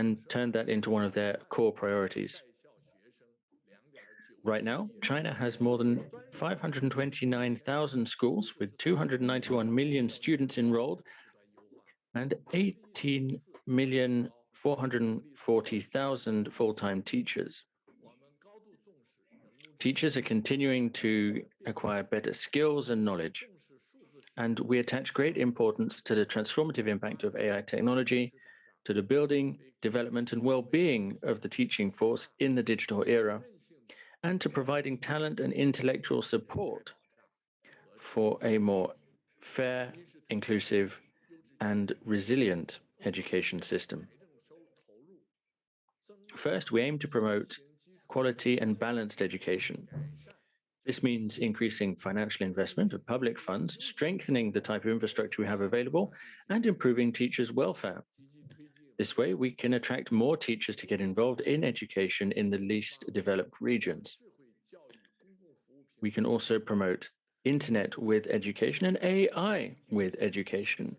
and turned that into one of their core priorities. Right now, China has more than 529,000 schools with 291 million students enrolled and 18,440,000 full-time teachers. Teachers are continuing to acquire better skills and knowledge, and we attach great importance to the transformative impact of AI technology, to the building, development, and well-being of the teaching force in the digital era, and to providing talent and intellectual support for a more fair, inclusive, and resilient education system. First, we aim to promote quality and balanced education. This means increasing financial investment of public funds, strengthening the type of infrastructure we have available, and improving teachers' welfare. This way, we can attract more teachers to get involved in education in the least developed regions. We can also promote internet with education and AI with education,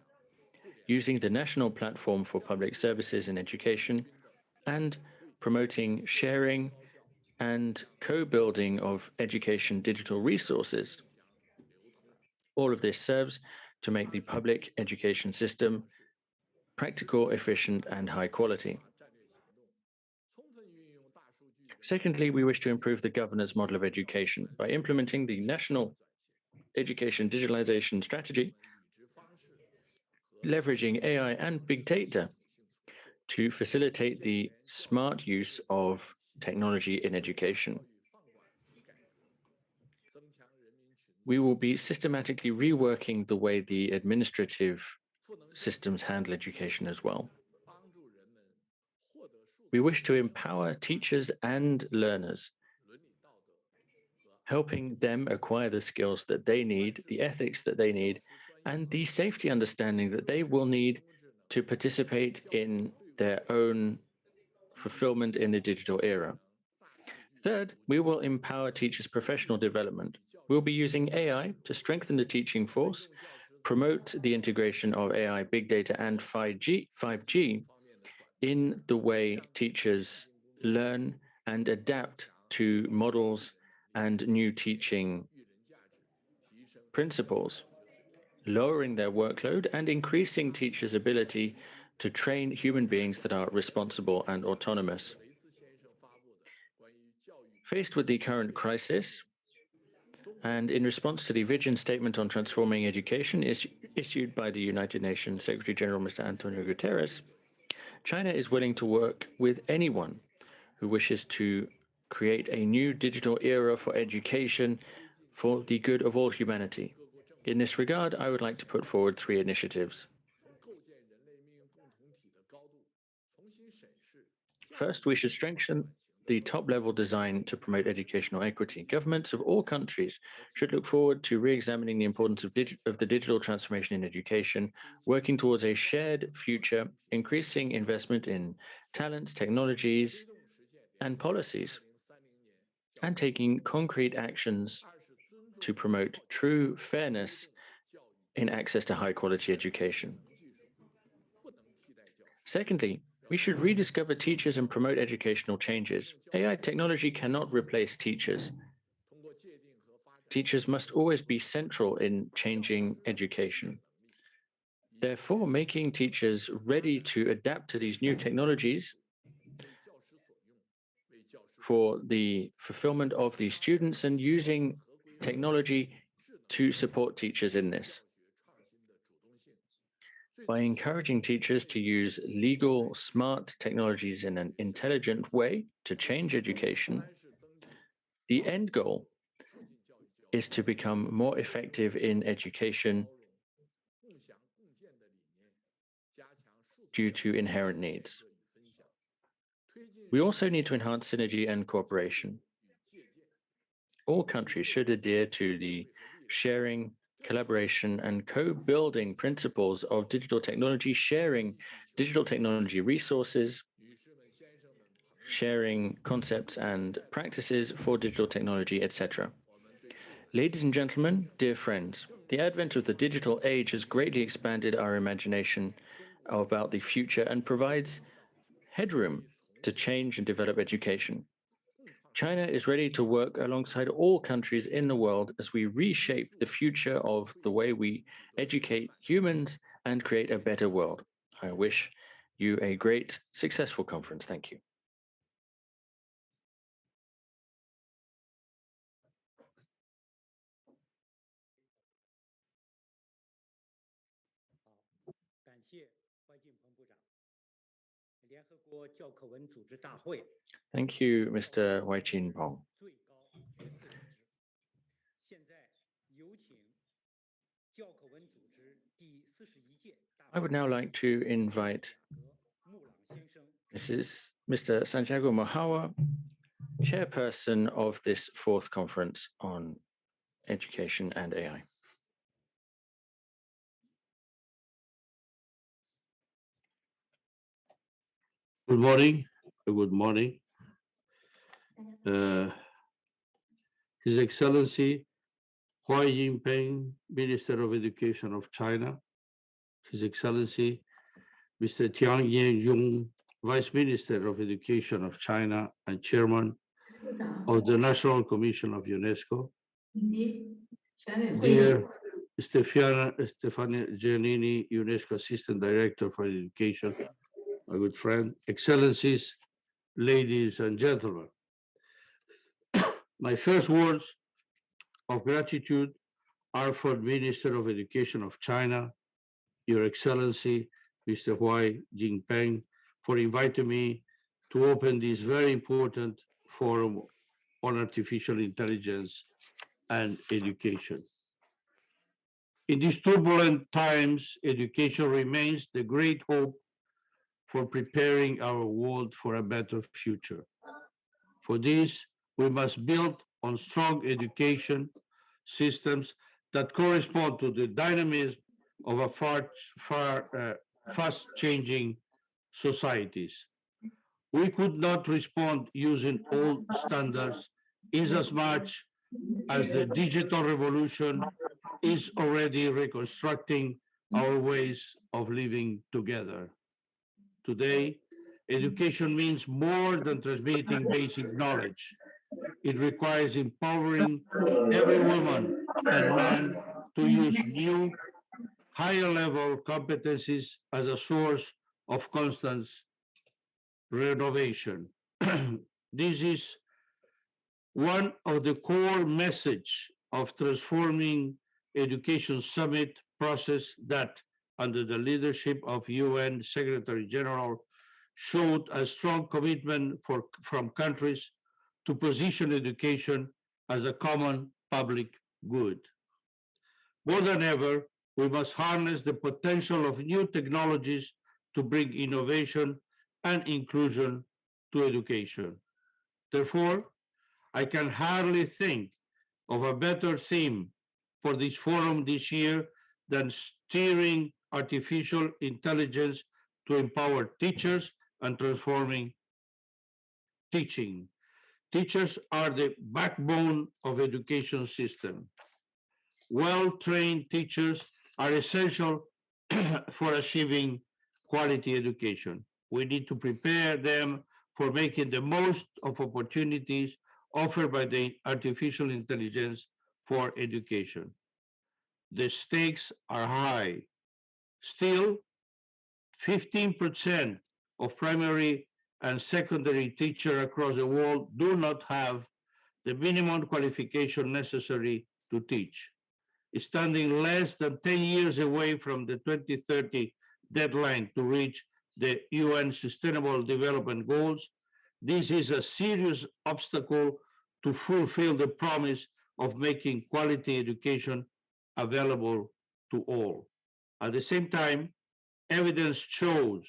using the National Platform for Public Services in Education and promoting sharing and co-building of education digital resources. All of this serves to make the public education system practical, efficient, and high quality. Secondly, we wish to improve the governance model of education by implementing the National Education Digitalization Strategy, leveraging AI and big data to facilitate the smart use of technology in education. We will be systematically reworking the way the administrative systems handle education as well. We wish to empower teachers and learners, helping them acquire the skills that they need, the ethics that they need, and the safety understanding that they will need to participate in their own fulfillment in the digital era. Third, we will empower teachers' professional development. We'll be using AI to strengthen the teaching force, promote the integration of AI, big data, and 5G in the way teachers learn and adapt to models and new teaching principles, lowering their workload and increasing teachers' ability to train human beings that are responsible and autonomous. Faced with the current crisis, and in response to the Vision Statement on Transforming Education issued by the United Nations Secretary General Mr. Antonio Guterres, China is willing to work with anyone who wishes to create a new digital era for education for the good of all humanity. In this regard, I would like to put forward 3 initiatives. First, we should strengthen the top-level design to promote educational equity. Governments of all countries should look forward to re-examining the importance of the digital transformation in education, working towards a shared future, increasing investment in talents, technologies, and policies, and taking concrete actions to promote true fairness in access to high-quality education. Secondly, we should rediscover teachers and promote educational changes. AI technology cannot replace teachers. Teachers must always be central in changing education. Therefore, making teachers ready to adapt to these new technologies for the fulfillment of the students and using technology to support teachers in this. By encouraging teachers to use legal, smart technologies in an intelligent way to change education, the end goal is to become more effective in education due to inherent needs. We also need to enhance synergy and cooperation. All countries should adhere to the sharing, collaboration, and co-building principles of digital technology, sharing digital technology resources, sharing concepts and practices for digital technology, etc. Ladies and gentlemen, dear friends, the advent of the digital age has greatly expanded our imagination about the future and provides headroom to change and develop education. China is ready to work alongside all countries in the world as we reshape the future of the way we educate humans and create a better world. I wish you a great, successful conference. Thank you. Thank you, Mr. Wai Qinpeng. I would now like to invite Mr. Santiago Mojawa, chairperson of this fourth conference on education and AI. Good morning. Good morning. His Excellency Huai Jinpeng, Minister of Education of China, His Excellency Mr. Tian Yanzhong, Vice Minister of Education of China and Chairman of the National Commission of UNESCO, dear Stefania Giannini, UNESCO Assistant Director for Education, my good friend, Excellencies, ladies and gentlemen. My first words of gratitude are for the Minister of Education of China, Your Excellency, Mr. Huai Jinpeng, for inviting me to open this very important forum on artificial intelligence and education. In these turbulent times, education remains the great hope for preparing our world for a better future. For this, we must build on strong education systems that correspond to the dynamism of a fast-changing societies. We could not respond using old standards as much as the digital revolution is already reconstructing our ways of living together. Today, education means more than transmitting basic knowledge. It requires empowering every woman and man to use new, higher level competencies as a source of constant renovation. This is one of the core message of transforming education summit process that, under the leadership of UN Secretary General, showed a strong commitment from countries to position education as a common public good. More than ever, we must harness the potential of new technologies to bring innovation and inclusion to education. Therefore, I can hardly think of a better theme for this forum this year than steering artificial intelligence to empower teachers and transforming teaching. Teachers are the backbone of education system. Well-trained teachers are essential for achieving quality education. We need to prepare them for making the most of opportunities offered by the artificial intelligence for education. The stakes are high. Still, 15% of primary and secondary teachers across the world do not have the minimum qualification necessary to teach. Standing less than 10 years away from the 2030 deadline to reach the UN Sustainable Development Goals, this is a serious obstacle to fulfill the promise of making quality education available to all. At the same time, evidence shows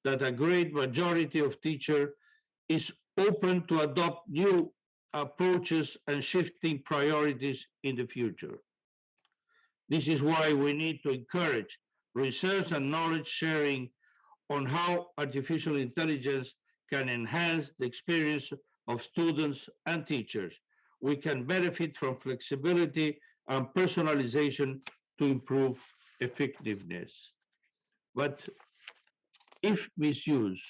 that a great majority of teachers is open to adopt new approaches and shifting priorities in the future. This is why we need to encourage research and knowledge sharing on how artificial intelligence can enhance the experience of students and teachers. We can benefit from flexibility and personalization to improve effectiveness. But if misused,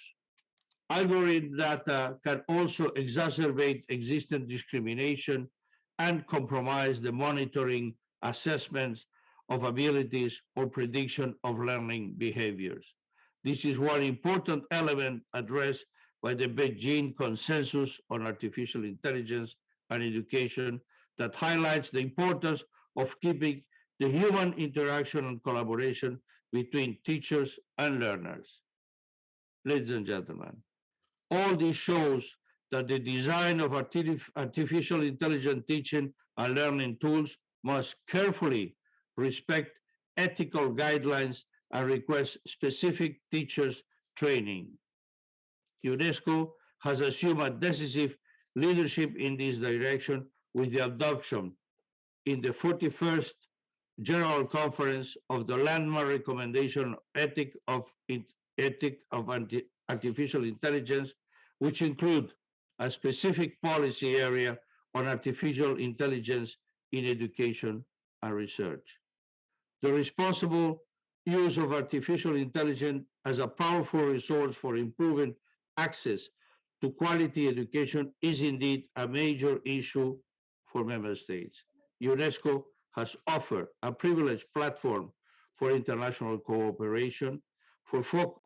Algorithm data can also exacerbate existing discrimination and compromise the monitoring, assessments of abilities, or prediction of learning behaviors. This is one important element addressed by the Beijing Consensus on Artificial Intelligence and Education that highlights the importance of keeping the human interaction and collaboration between teachers and learners. Ladies and gentlemen, all this shows that the design of artificial intelligence teaching and learning tools must carefully respect ethical guidelines and request specific teachers' training. UNESCO has assumed a decisive leadership in this direction with the adoption in the 41st General Conference of the landmark recommendation ethic of artificial intelligence, which include a specific policy area on artificial intelligence in education and research. The responsible use of artificial intelligence as a powerful resource for improving access to quality education is indeed a major issue for member states. UNESCO has offered a privileged platform for international cooperation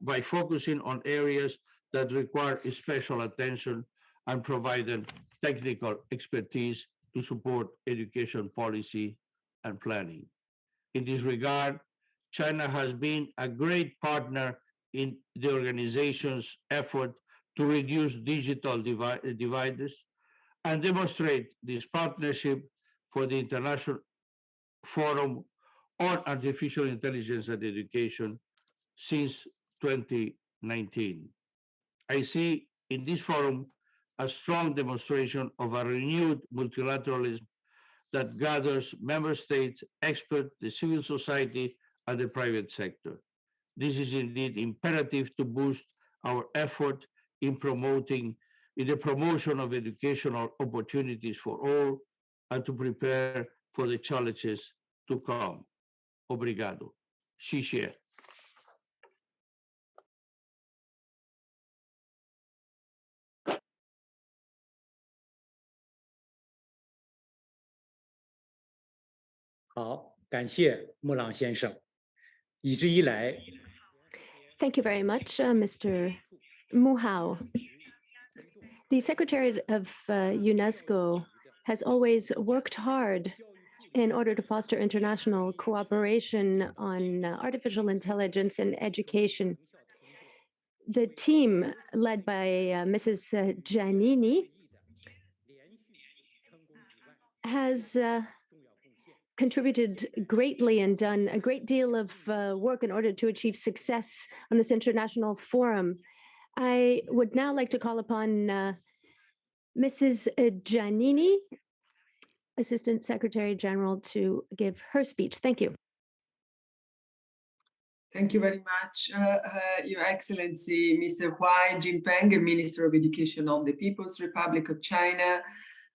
by focusing on areas that require special attention and providing technical expertise to support education policy and planning. In this regard, China has been a great partner in the organization's effort to reduce digital divides and demonstrate this partnership for the International Forum on Artificial Intelligence and Education since 2019. I see in this forum a strong demonstration of a renewed multilateralism that gathers member states, experts, the civil society, and the private sector. This is indeed imperative to boost our effort in the promotion of educational opportunities for all and to prepare for the challenges to come. Obrigado. Xie. 好，感谢穆朗先生。一直以来， Thank you very much, Mr. Mu Hao. The Secretariat of UNESCO has always worked hard in order to foster international cooperation on artificial intelligence and education. The team led by Mrs. Giannini has contributed greatly and done a great deal of work in order to achieve success on this international forum. I would now like to call upon Mrs. Giannini, Assistant Secretary General, to give her speech. Thank you. Thank you very much, Your Excellency, Mr. Huai Jinpeng, Minister of Education of the People's Republic of China.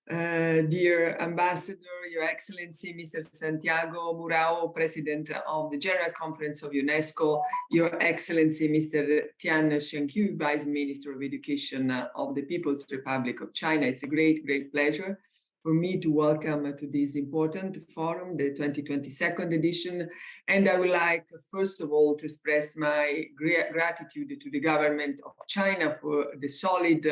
Dear Ambassador, Your Excellency, Mr. Santiago Murao, President of the General Conference of UNESCO, Your Excellency, Mr. Tian Shengqiu, Vice Minister of Education of the People's Republic of China. It's a great pleasure for me to welcome to this important forum, the 2022nd edition. And I would like, first of all, to express my gratitude to the government of China for the solid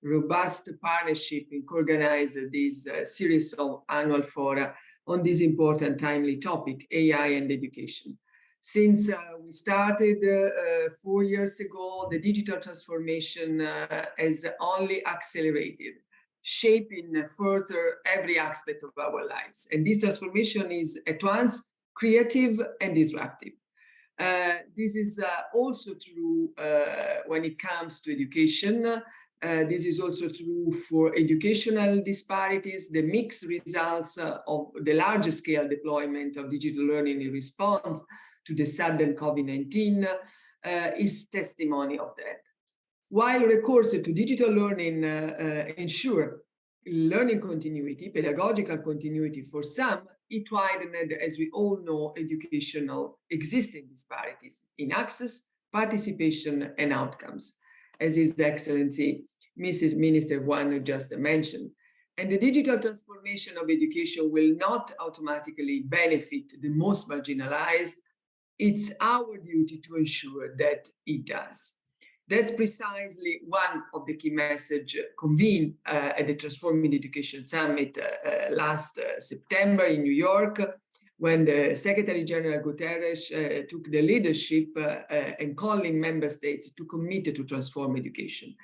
robust partnership in organize this series of annual fora on this important timely topic, AI and education. Since we started 4 years ago, the digital transformation has only accelerated, shaping further every aspect of our lives. And this transformation is at once creative and disruptive. This is also true when it comes to education. This is also true for educational disparities. The mixed results of the large scale deployment of digital learning in response to the sudden COVID-19 is testimony of that. While recourse to digital learning ensure learning continuity, pedagogical continuity for some, it widened, as we all know, educational existing disparities in access, participation, and outcomes. as His Excellency Mrs. Minister Huang just mentioned. And the digital transformation of education will not automatically benefit the most marginalized. It's our duty to ensure that it does. That's precisely one of the key messages convened at the Transforming Education Summit last September in New York, when the Secretary General Guterres took the leadership and calling member states to commit to transform education.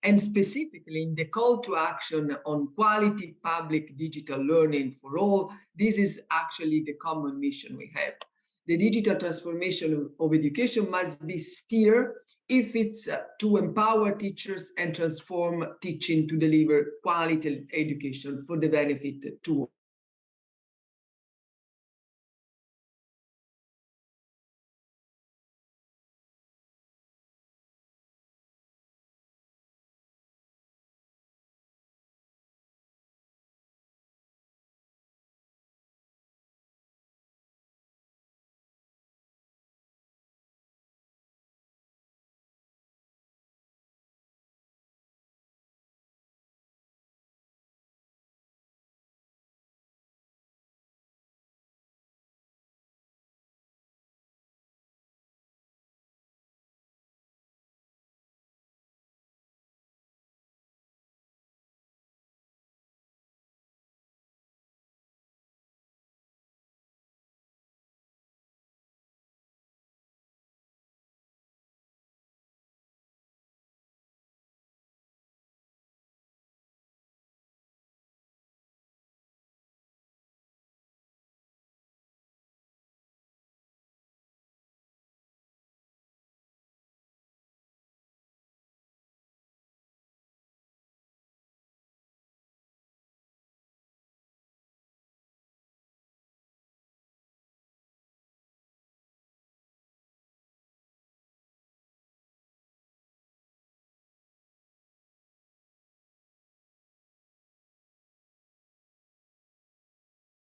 And specifically in the call to action on quality public digital learning for all, this is actually the common mission we have. The digital transformation of education must be steered if it's to empower teachers and transform teaching to deliver quality education for the benefit to all.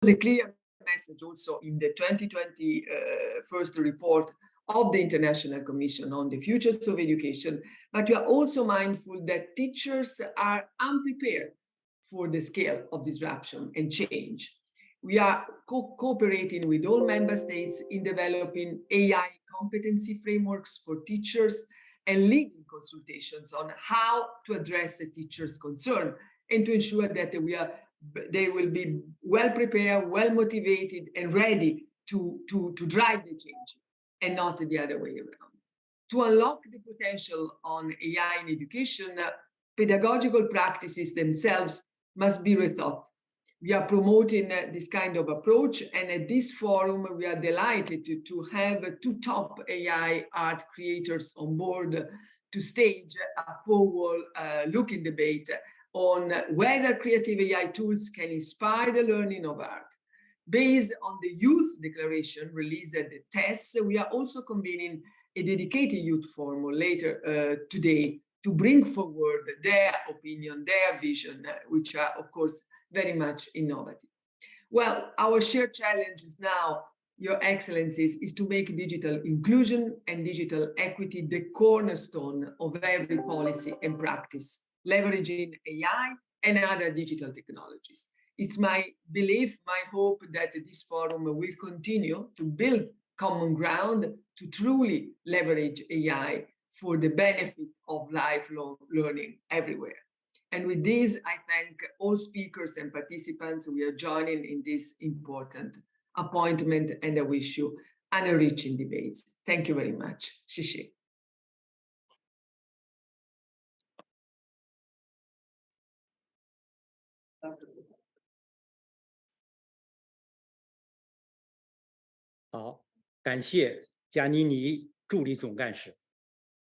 A clear message also in the 2020 first report of the International Commission on the Futures of Education, but we are also mindful that teachers are unprepared for the scale of disruption and change. We are cooperating with all member states in developing AI competency frameworks for teachers and leading consultations on how to address the teachers' concern and to ensure that they will be well prepared, well motivated, and ready to drive the change, and not the other way around. To unlock the potential on AI in education, pedagogical practices themselves must be rethought. We are promoting this kind of approach, and at this forum, we are delighted to have two top AI art creators on board to stage a forward-looking debate on whether creative AI tools can inspire the learning of art. Based on the youth declaration released at the TESS, we are also convening a dedicated youth forum later today to bring forward their opinion, their vision, which are, of course, very much innovative. Well, our shared challenge is now, Your Excellencies, is to make digital inclusion and digital equity the cornerstone of every policy and practice, leveraging AI and other digital technologies. It's my belief, my hope that this forum will continue to build common ground to truly leverage AI for the benefit of lifelong learning everywhere. And with this, I thank all speakers and participants who are joining in this important appointment, and I wish you an enriching debate. Thank you very much. Shishi.好，感谢加尼尼助理总干事。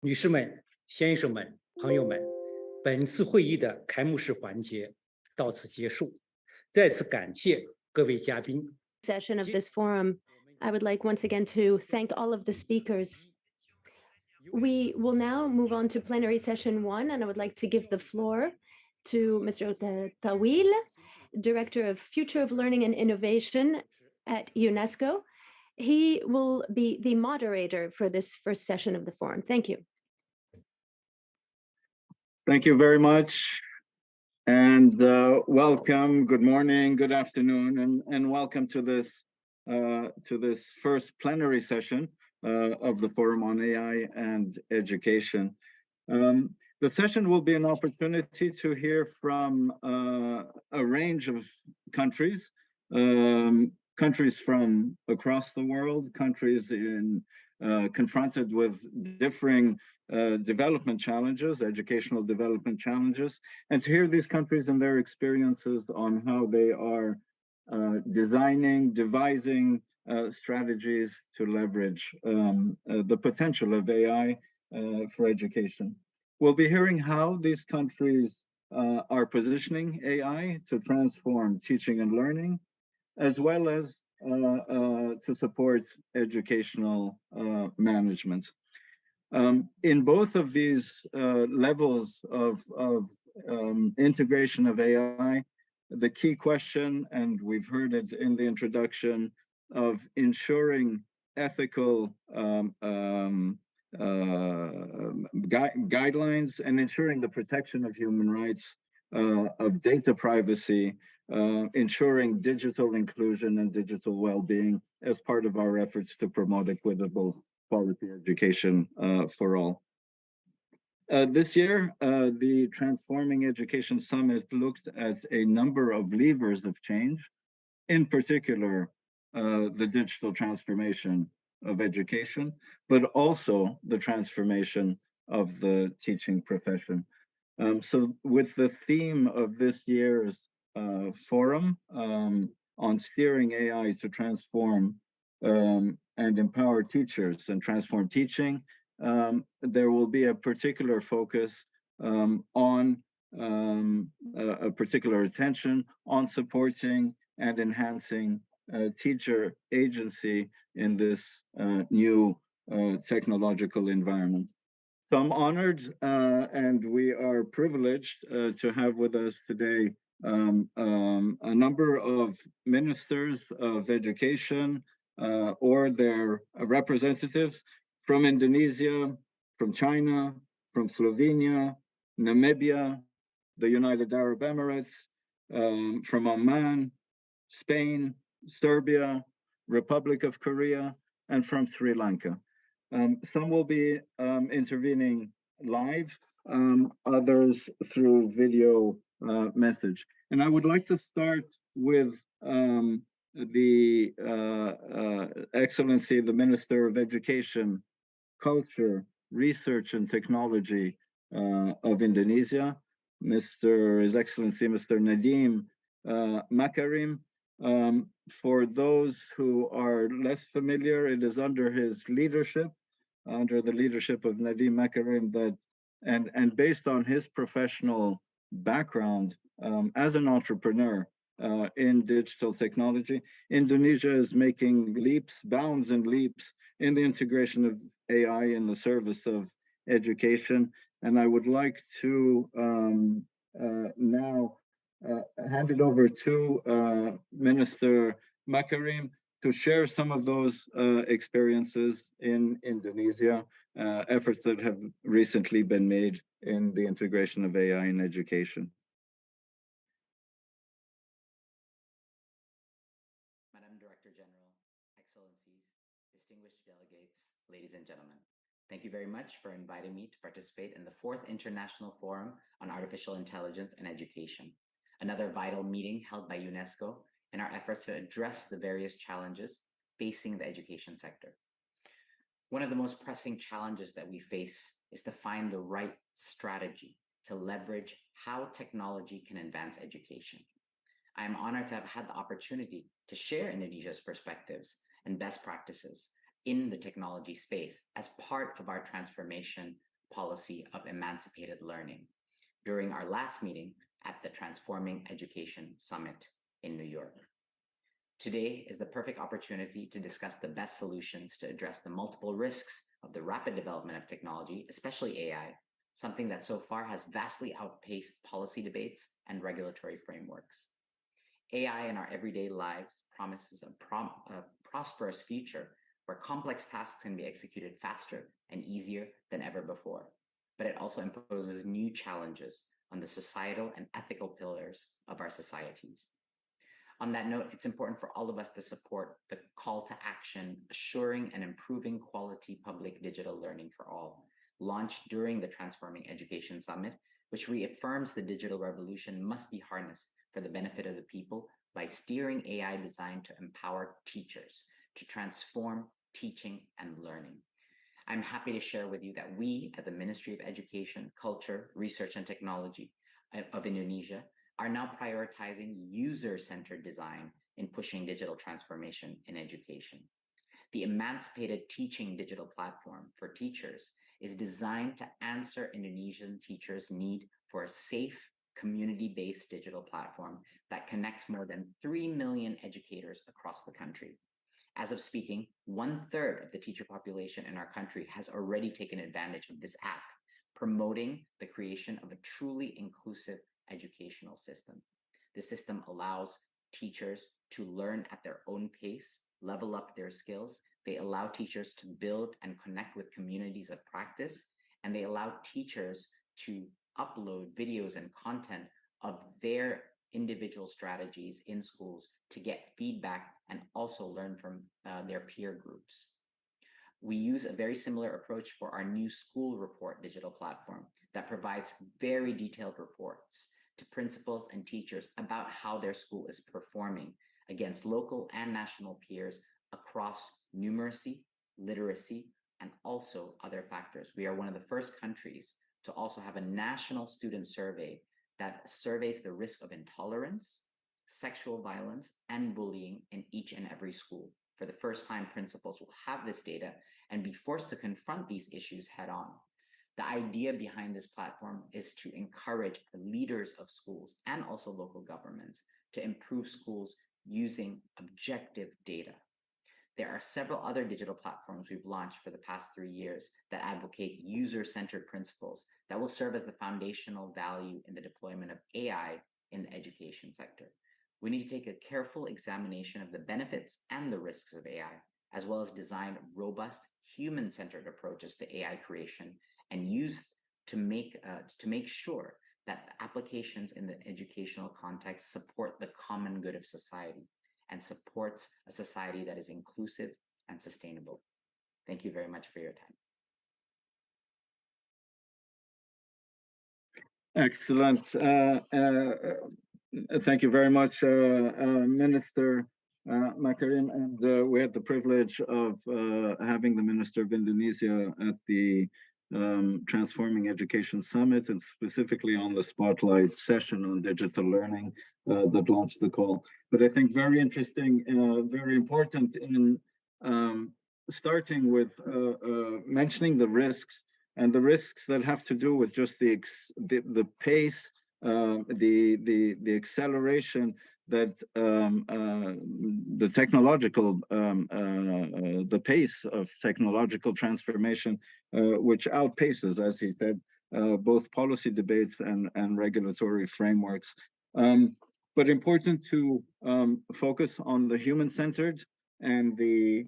女士们、先生们、朋友们，本次会议的开幕式环节到此结束。再次感谢各位嘉宾。Session of this forum, I would like once again to thank all of the speakers. We will now move on to plenary session 1, and I would like to give the floor to Mr. Tawil, Director of Future of Learning and Innovation at UNESCO. He will be the moderator for this first session of the forum. Thank you. Thank you very much. And welcome, good morning, good afternoon, and welcome to this first plenary session of the Forum on AI and Education. The session will be an opportunity to hear from a range of countries, countries from across the world, countries confronted with differing development challenges, educational development challenges, and to hear these countries and their experiences on how they are devising strategies to leverage the potential of AI for education. We'll be hearing how these countries are positioning AI to transform teaching and learning, as well as to support educational management. In both of these levels of integration of AI, the key question, and we've heard it in the introduction, of ensuring ethical guidelines and ensuring the protection of human rights, of data privacy, ensuring digital inclusion and digital well-being as part of our efforts to promote equitable quality education for all. This year, the Transforming Education Summit looked at a number of levers of change, in particular, the digital transformation of education, but also the transformation of the teaching profession. So with the theme of this year's forum on steering AI to transform and empower teachers and transform teaching, there will be a particular focus on a particular attention on supporting and enhancing teacher agency in this new technological environment. So I'm honored and we are privileged to have with us today a number of ministers of education or their representatives from Indonesia, from China, from Slovenia, Namibia, the United Arab Emirates, from Oman, Spain, Serbia, Republic of Korea, and from Sri Lanka. Some will be intervening live, others through video message. And I would like to start with the Excellency, the Minister of Education, Culture, Research and Technology of Indonesia, His Excellency, Mr. Nadiem Makarim. For those who are less familiar, it is under his leadership, under the leadership of Nadiem Makarim, that, and based on his professional background as an entrepreneur in digital technology, Indonesia is making bounds and leaps in the integration of AI in the service of education. And I would like to now hand it over to Minister Makarim to share some of those experiences in Indonesia, efforts that have recently been made in the integration of AI in education. Madam Director General, Excellencies, distinguished delegates, ladies and gentlemen. Thank you very much for inviting me to participate in the 4th International Forum on Artificial Intelligence and Education, another vital meeting held by UNESCO in our efforts to address the various challenges facing the education sector. One of the most pressing challenges that we face is to find the right strategy to leverage how technology can advance education. I am honored to have had the opportunity to share Indonesia's perspectives and best practices in the technology space as part of our transformation policy of emancipated learning during our last meeting at the Transforming Education Summit in New York. Today is the perfect opportunity to discuss the best solutions to address the multiple risks of the rapid development of technology, especially AI, something that so far has vastly outpaced policy debates and regulatory frameworks. AI in our everyday lives promises a prosperous future where complex tasks can be executed faster and easier than ever before. but it also imposes new challenges on the societal and ethical pillars of our societies. On that note, it's important for all of us to support the call to action, assuring and improving quality public digital learning for all, launched during the Transforming Education Summit, which reaffirms the digital revolution must be harnessed for the benefit of the people by steering AI designed to empower teachers to transform teaching and learning. I'm happy to share with you that we at the Ministry of Education, Culture, Research and Technology of Indonesia are now prioritizing user-centered design in pushing digital transformation in education. The Emancipated Teaching digital platform for teachers is designed to answer Indonesian teachers' need for a safe, community-based digital platform that connects more than 3 million educators across the country. As of speaking, 1/3 of the teacher population in our country has already taken advantage of this app, promoting the creation of a truly inclusive educational system. The system allows teachers to learn at their own pace, level up their skills. They allow teachers to build and connect with communities of practice, and they allow teachers to upload videos and content of their individual strategies in schools to get feedback and also learn from their peer groups. We use a very similar approach for our new school report digital platform that provides very detailed reports to principals and teachers about how their school is performing against local and national peers across numeracy, literacy, and also other factors. We are one of the first countries to also have a national student survey that surveys the risk of intolerance, sexual violence, and bullying in each and every school. For the first time, principals will have this data and be forced to confront these issues head on. The idea behind this platform is to encourage leaders of schools and also local governments to improve schools using objective data. There are several other digital platforms we've launched for the past 3 years that advocate user-centered principles that will serve as the foundational value in the deployment of AI in the education sector. We need to take a careful examination of the benefits and the risks of AI, as well as design robust human-centered approaches to AI creation and use to make sure that the applications in the educational context support the common good of society and supports a society that is inclusive and sustainable. Thank you very much for your time. Excellent. Thank you very much, Minister Makarim. And we had the privilege of having the Minister of Indonesia at the Transforming Education Summit, and specifically on the spotlight session on digital learning that launched the call. But I think very interesting, very important in starting with mentioning the risks, and the risks that have to do with just the pace, the acceleration that the technological, the pace of technological transformation, which outpaces, as he said, both policy debates and regulatory frameworks. But important to focus on the human-centered and the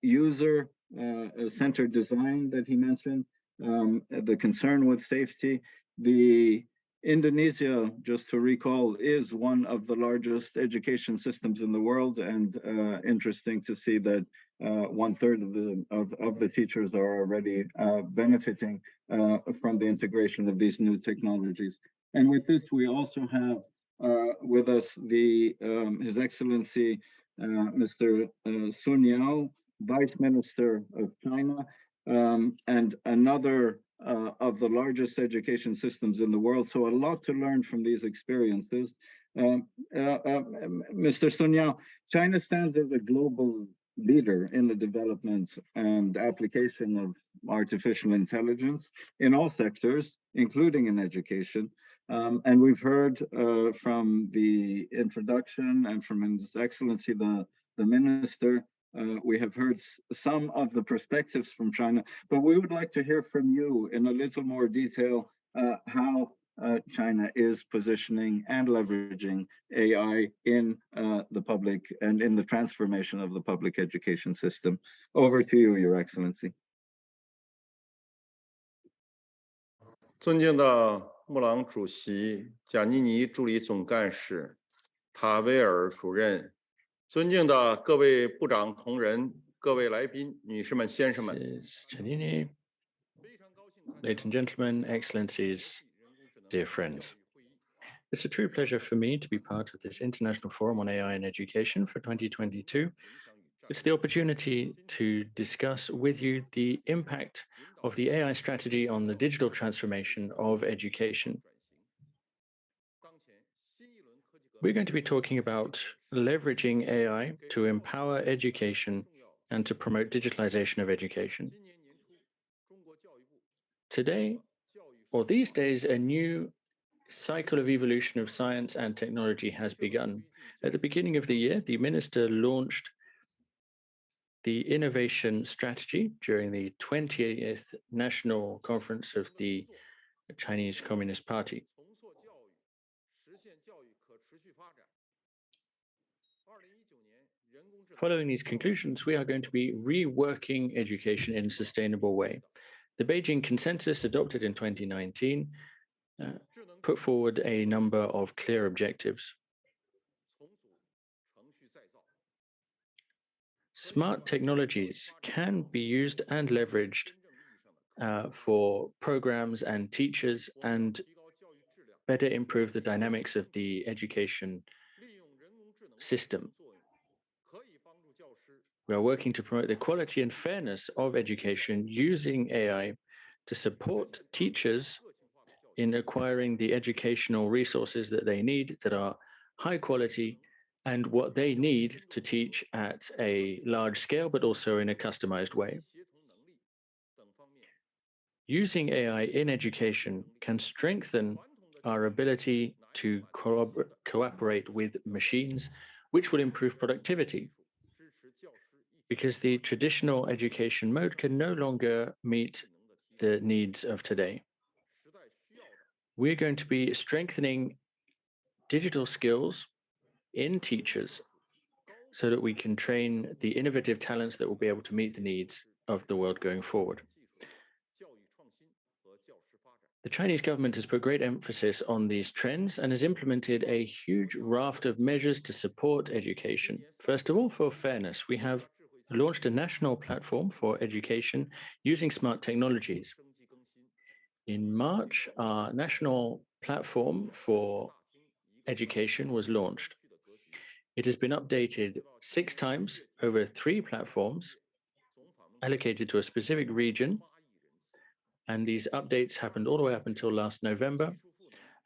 user-centered design that he mentioned, the concern with safety. The Indonesia, just to recall, is one of the largest education systems in the world, and interesting to see that 1/3 of the teachers are already benefiting from the integration of these new technologies. And with this, we also have with us His Excellency Mr. Sun Yao, Vice Minister of China, and another of the largest education systems in the world. So a lot to learn from these experiences. Mr. Sun Yao, China stands as a global leader in the development and application of artificial intelligence in all sectors, including in education. And we've heard from the introduction and from His Excellency, the Minister, we have heard some of the perspectives from China, but we would like to hear from you in a little more detail how China is positioning and leveraging AI in the public and in the transformation of the public education system. Over to you, Your Excellency. 尊敬的穆朗主席、贾尼尼助理总干事、塔维尔主任，尊敬的各位部长同仁、各位来宾、女士们、先生们， Mrs. Giannini, ladies and gentlemen, excellencies, dear friends. It's a true pleasure for me to be part of this International Forum on AI in Education for 2022. It's the opportunity to discuss with you the impact of the AI strategy on the digital transformation of education. We're going to be talking about leveraging AI to empower education and to promote digitalization of education. Today, or these days, a new cycle of evolution of science and technology has begun. At the beginning of the year, the minister launched the innovation strategy during the 20th National Conference of the Chinese Communist Party. Following these conclusions, we are going to be reworking education in a sustainable way. The Beijing Consensus, adopted in 2019, put forward a number of clear objectives. Smart technologies can be used and leveraged for programs and teachers and better improve the dynamics of the education system. We are working to promote the quality and fairness of education using AI to support teachers in acquiring the educational resources that they need that are high quality and what they need to teach at a large scale, but also in a customized way. Using AI in education can strengthen our ability to cooperate with machines, which will improve productivity, because the traditional education mode can no longer meet the needs of today. We're going to be strengthening digital skills in teachers so that we can train the innovative talents that will be able to meet the needs of the world going forward. The Chinese government has put great emphasis on these trends and has implemented a huge raft of measures to support education. First of all, for fairness, we have launched a national platform for education using smart technologies. In March, our national platform for education was launched. It has been updated 6 times over 3 platforms allocated to a specific region. And these updates happened all the way up until last November.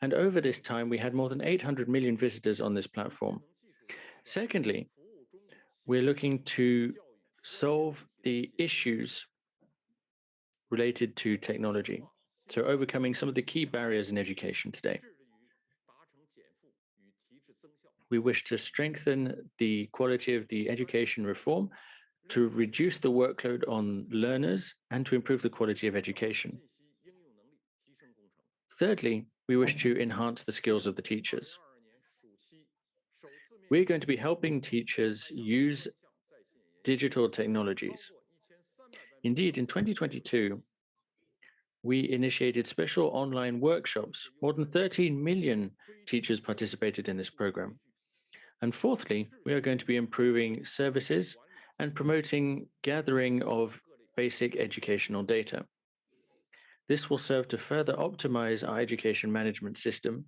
And over this time, we had more than 800 million visitors on this platform. Secondly, we're looking to solve the issues related to technology, so overcoming some of the key barriers in education today. We wish to strengthen the quality of the education reform, to reduce the workload on learners, and to improve the quality of education. Thirdly, we wish to enhance the skills of the teachers. We're going to be helping teachers use digital technologies. Indeed, in 2022, we initiated special online workshops. More than 13 million teachers participated in this program. And fourthly, we are going to be improving services and promoting gathering of basic educational data. This will serve to further optimize our education management system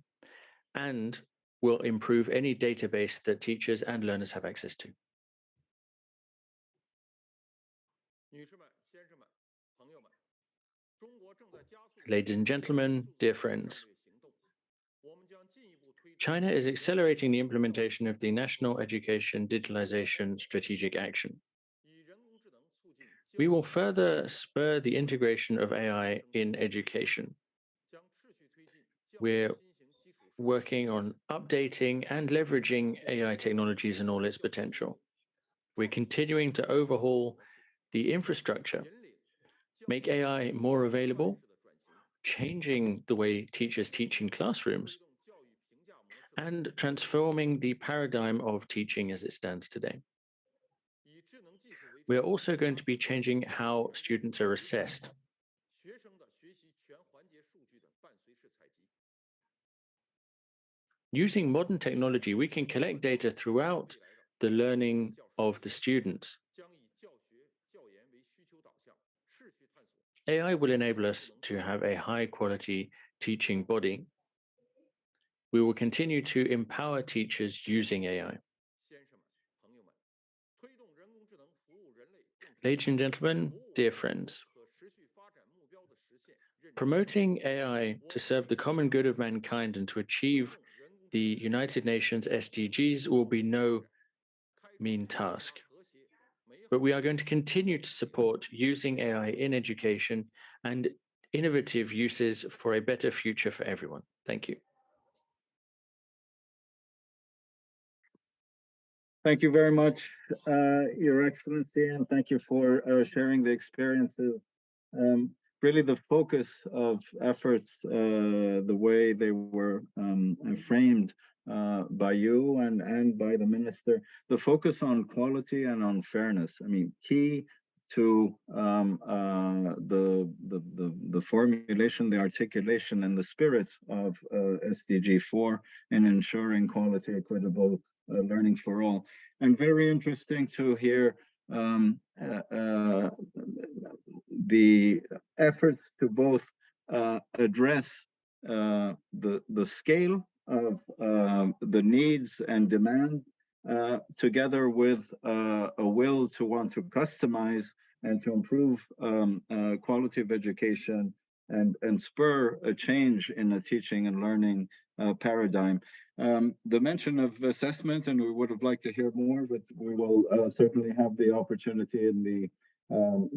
and will improve any database that teachers and learners have access to. Ladies and gentlemen, dear friends, China is accelerating the implementation of the National Education Digitalization Strategic Action. We will further spur the integration of AI in education. We're working on updating and leveraging AI technologies and all its potential. We're continuing to overhaul the infrastructure, make AI more available, changing the way teachers teach in classrooms, and transforming the paradigm of teaching as it stands today. We are also going to be changing how students are assessed. Using modern technology, we can collect data throughout the learning of the students. AI will enable us to have a high-quality teaching body. We will continue to empower teachers using AI. Ladies and gentlemen, dear friends, promoting AI to serve the common good of mankind and to achieve the United Nations SDGs will be no mean task. But we are going to continue to support using AI in education and innovative uses for a better future for everyone. Thank you. Thank you very much, Your Excellency, and thank you for sharing the experiences. Really the focus of efforts, the way they were framed by you and by the minister, the focus on quality and on fairness. I mean, key to the formulation, the articulation, and the spirit of SDG 4 in ensuring quality, equitable learning for all. And very interesting to hear the efforts to both address the scale of the needs and demand, together with a will to want to customize and to improve quality of education and spur a change in the teaching and learning paradigm. The mention of assessment, and we would have liked to hear more, but we will certainly have the opportunity in the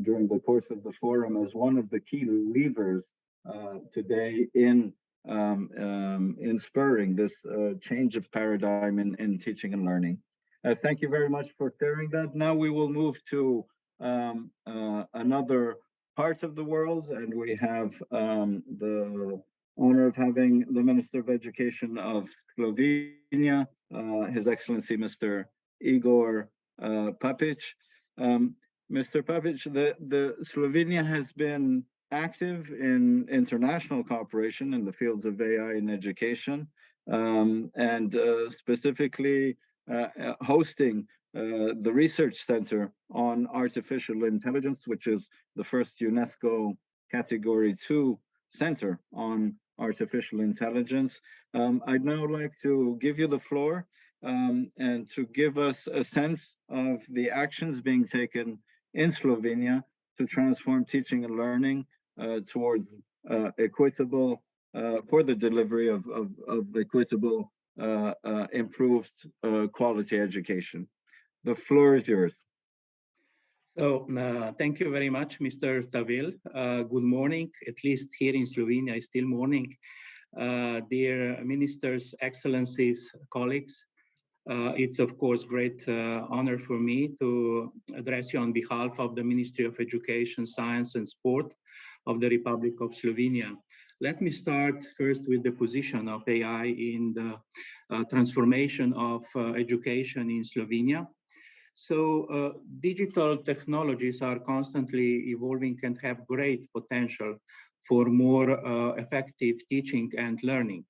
during the course of the forum as one of the key levers today in spurring this change of paradigm in teaching and learning. Thank you very much for sharing that. Now we will move to another part of the world, and we have the honor of having the Minister of Education of Slovenia, His Excellency Mr. Igor Papic. Mr. Papic, the Slovenia has been active in international cooperation in the fields of AI in education, and specifically hosting the Research Center on Artificial Intelligence, which is the first UNESCO Category 2 center on artificial intelligence. I'd now like to give you the floor and to give us a sense of the actions being taken in Slovenia to transform teaching and learning towards equitable, for the delivery of equitable, improved quality education. The floor is yours. So thank you very much, Mr. Tavil. Good morning, at least here in Slovenia, it's still morning. Dear ministers, excellencies, colleagues, it's of course great honor for me to address you on behalf of the Ministry of Education, Science and Sport of the Republic of Slovenia. Let me start first with the position of AI in the transformation of education in Slovenia. So digital technologies are constantly evolving and have great potential for more effective teaching and learning.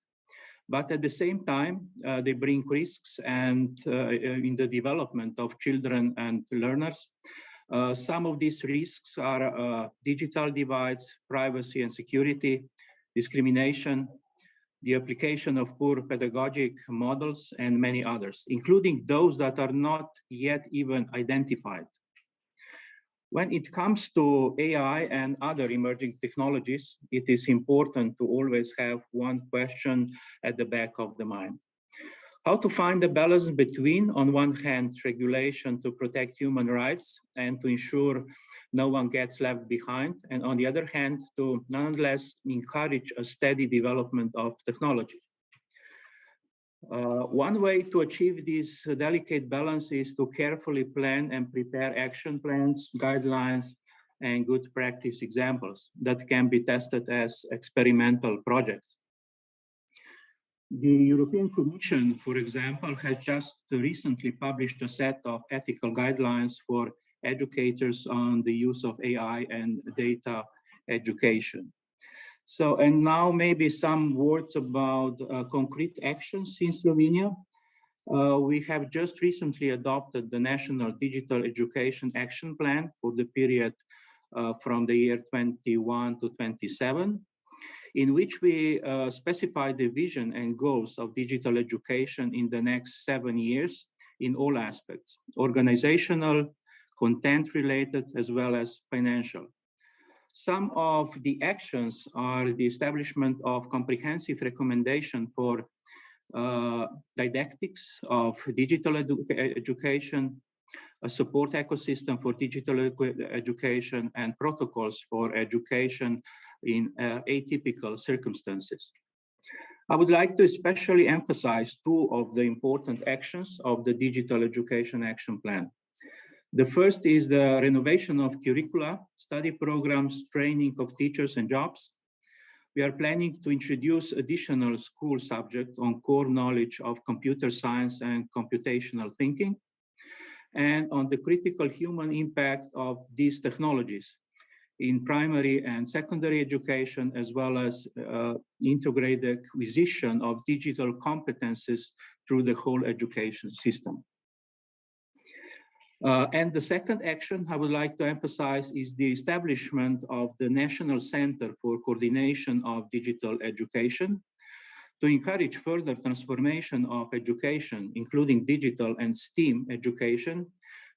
But at the same time, they bring risks and in the development of children and learners. Some of these risks are digital divides, privacy and security, discrimination, the application of poor pedagogic models, and many others, including those that are not yet even identified. When it comes to AI and other emerging technologies, it is important to always have one question at the back of the mind. How to find the balance between, on one hand, regulation to protect human rights and to ensure no one gets left behind, and on the other hand, to nonetheless encourage a steady development of technology. One way to achieve this delicate balance is to carefully plan and prepare action plans, guidelines, and good practice examples that can be tested as experimental projects. The European Commission, for example, has just recently published a set of ethical guidelines for educators on the use of AI and data education. So, and now maybe some words about concrete actions in Slovenia. We have just recently adopted the National Digital Education Action Plan for the period from the year 21 to 27, in which we specify the vision and goals of digital education in the next 7 years in all aspects, organizational, content-related, as well as financial. Some of the actions are the establishment of comprehensive recommendation for didactics of digital education, a support ecosystem for digital education, and protocols for education in atypical circumstances. I would like to especially emphasize two of the important actions of the Digital Education Action Plan. The first is the renovation of curricula, study programs, training of teachers and jobs. We are planning to introduce additional school subjects on core knowledge of computer science and computational thinking, and on the critical human impact of these technologies in primary and secondary education, as well as integrated acquisition of digital competences through the whole education system. And the second action I would like to emphasize is the establishment of the National Center for Coordination of Digital Education to encourage further transformation of education, including digital and STEAM education.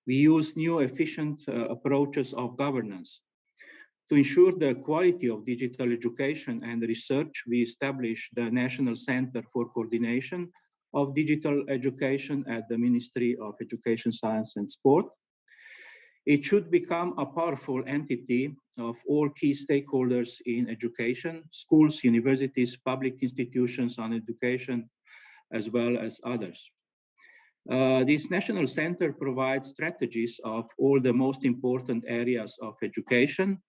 We use new efficient approaches of governance. To ensure the quality of digital education and research, we established the National Center for Coordination of Digital Education at the Ministry of Education, Science and Sport. It should become a powerful entity of all key stakeholders in education, schools, universities, public institutions on education, as well as others. This National Center provides strategies of all the most important areas of education.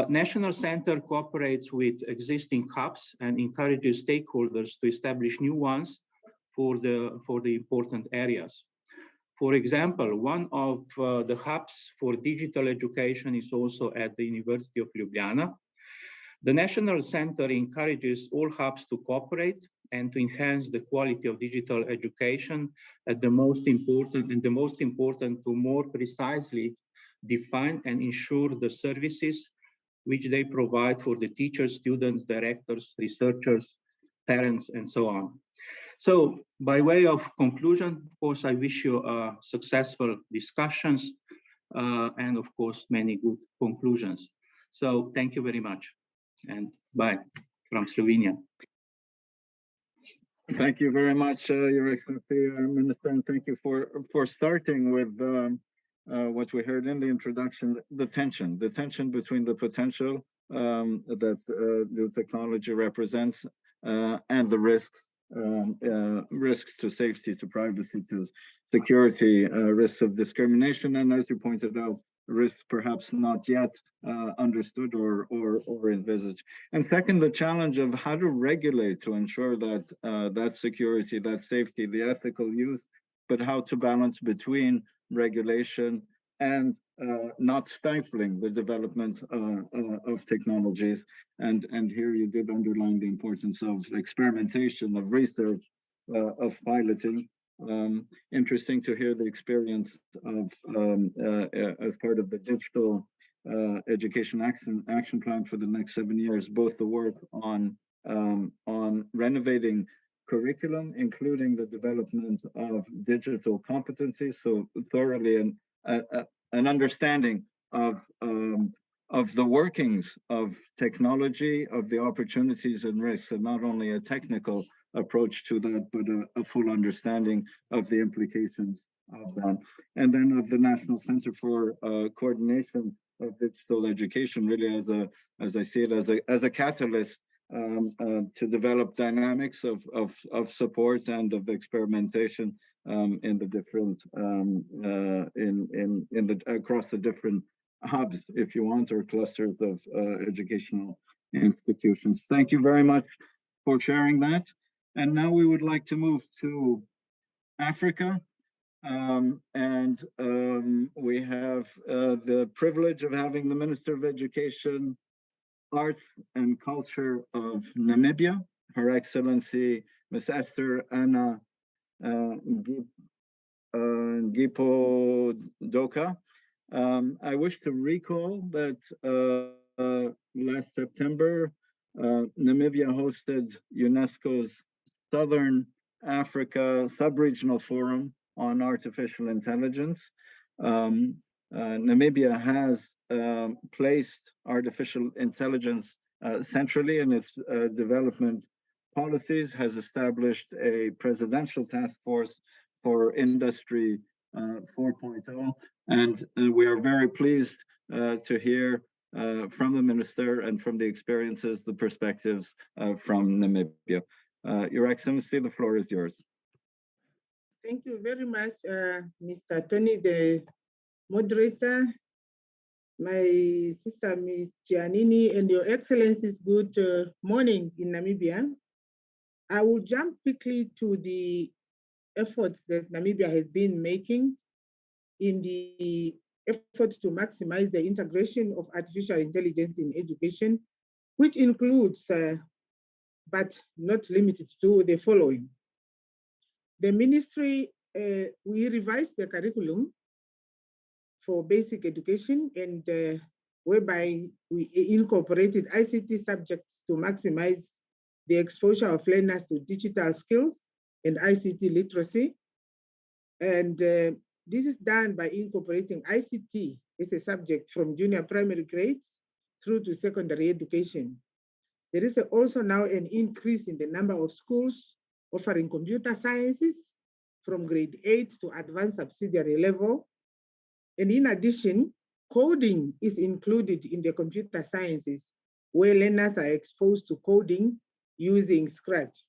National Center cooperates with existing hubs and encourages stakeholders to establish new ones for the important areas. For example, one of the hubs for digital education is also at the University of Ljubljana. The National Center encourages all hubs to cooperate and to enhance the quality of digital education at the most important to more precisely define and ensure the services which they provide for the teachers, students, directors, researchers, parents, and so on. So by way of conclusion, of course, I wish you successful discussions and of course, many good conclusions. So thank you very much and bye from Slovenia. Thank you very much, Your Excellency, Minister, and thank you for starting with what we heard in the introduction, the tension between the potential that new technology represents and the risks to safety, to privacy, to security, risks of discrimination, and as you pointed out, risks perhaps not yet understood or envisaged. And second, the challenge of how to regulate to ensure that that security, that safety, the ethical use, but how to balance between regulation and not stifling the development of technologies. And here you did underline the importance of experimentation, of research, of piloting. Interesting to hear the experience of as part of the digital education action plan for the next 7 years, both the work on renovating curriculum, including the development of digital competencies, so thoroughly an understanding of the workings of technology, of the opportunities and risks, and not only a technical approach to that, but a full understanding of the implications of that. And then of the National Center for Coordination of Digital Education, really as I see it, as a catalyst to develop dynamics of support and of experimentation in the different across the different hubs, if you want, or clusters of educational institutions. Thank you very much for sharing that. And now we would like to move to Africa. We have the privilege of having the Minister of Education, Arts and Culture of Namibia, Her Excellency Ms. Esther Anna Gipo Doka. I wish to recall that last September, Namibia hosted UNESCO's Southern Africa Sub-Regional Forum on Artificial Intelligence. Namibia has placed artificial intelligence centrally in its development policies, has established a presidential task force for Industry 4.0, and we are very pleased to hear from the Minister and from the experiences, the perspectives from Namibia. Your Excellency, the floor is yours. Thank you very much, Mr. Tony, the moderator, my sister, Ms. Giannini, and Your Excellencies, good morning in Namibia. I will jump quickly to the efforts that Namibia has been making in the effort to maximize the integration of artificial intelligence in education, which includes, but not limited to, the following. The ministry, we revised the curriculum for basic education and whereby we incorporated ICT subjects to maximize the exposure of learners to digital skills and ICT literacy. And this is done by incorporating ICT as a subject from junior primary grades through to secondary education. There is also now an increase in the number of schools offering computer sciences from grade 8 to advanced subsidiary level. And in addition, coding is included in the computer sciences, where learners are exposed to coding using Scratch.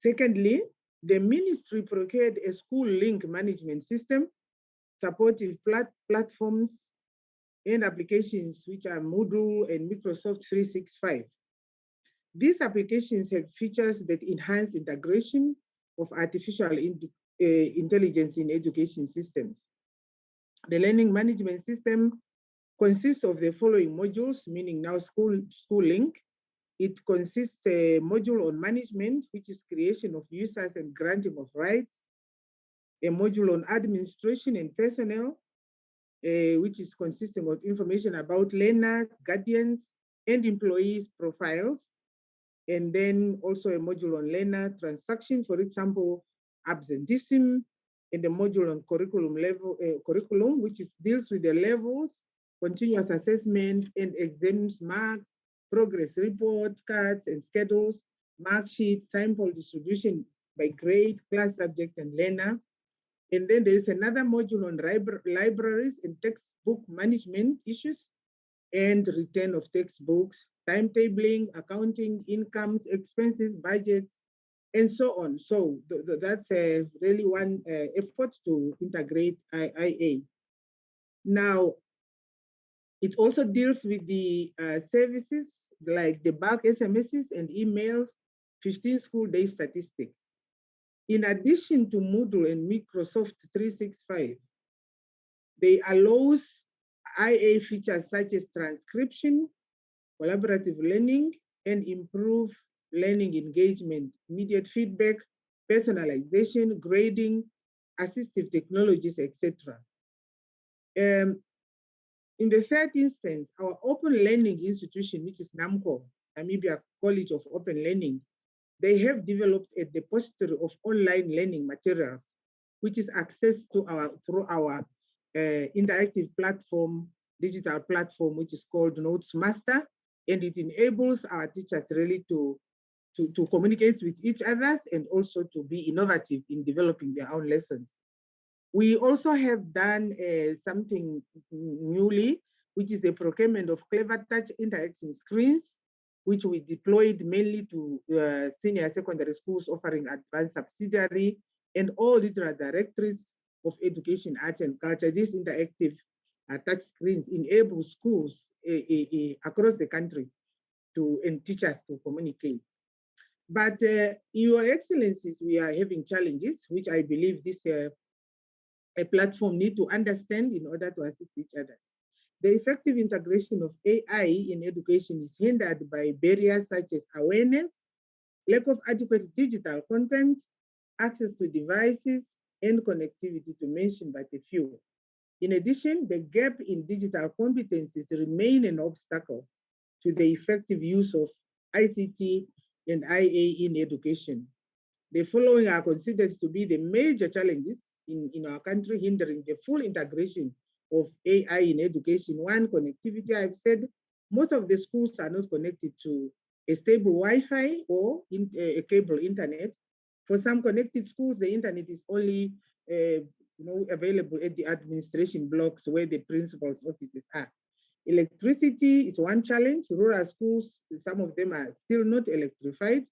Secondly, the ministry procured a school link management system, supportive platforms and applications, which are Moodle and Microsoft 365. These applications have features that enhance integration of artificial intelligence in education systems. The learning management system consists of the following modules, meaning now school link. It consists a module on management, which is creation of users and granting of rights, a module on administration and personnel, which is consisting of information about learners, guardians, and employees' profiles, and then also a module on learner transaction, for example, absenteeism, and the module on curriculum, which deals with the levels, continuous assessment, and exams, marks, progress report cards and schedules, mark sheets, sample distribution by grade, class subject, and learner. And then there's another module on libraries and textbook management issues and return of textbooks, timetabling, accounting, incomes, expenses, budgets, and so on. So that's really one effort to integrate IA. Now, it also deals with the services like the bulk SMSs and emails, 15 school day statistics. In addition to Moodle and Microsoft 365, they allows IA features such as transcription, collaborative learning, and improve learning engagement, immediate feedback, personalization, grading, assistive technologies, etc. In the third instance, our open learning institution, which is NAMCO, Namibia College of Open Learning, they have developed a depository of online learning materials, which is accessed to through our interactive platform, digital platform, which is called Notes Master, and it enables our teachers really to communicate with each other and also to be innovative in developing their own lessons. We also have done something newly, which is the procurement of Clever Touch interaction screens, which we deployed mainly to senior secondary schools offering advanced subsidiary and all literal directories of education, arts, and culture. These interactive touch screens enable schools across the country and teachers to communicate. But Your Excellencies, we are having challenges, which I believe this a platform need to understand in order to assist each other. The effective integration of AI in education is hindered by barriers such as awareness, lack of adequate digital content, access to devices, and connectivity, to mention but a few. In addition, the gap in digital competencies remain an obstacle to the effective use of ICT and IA in education. The following are considered to be the major challenges in our country hindering the full integration of AI in education. One, connectivity. I've said most of the schools are not connected to a stable Wi-Fi or a cable internet. For some connected schools, the internet is only available at the administration blocks where the principal's offices are. Electricity is one challenge. Rural schools, some of them are still not electrified,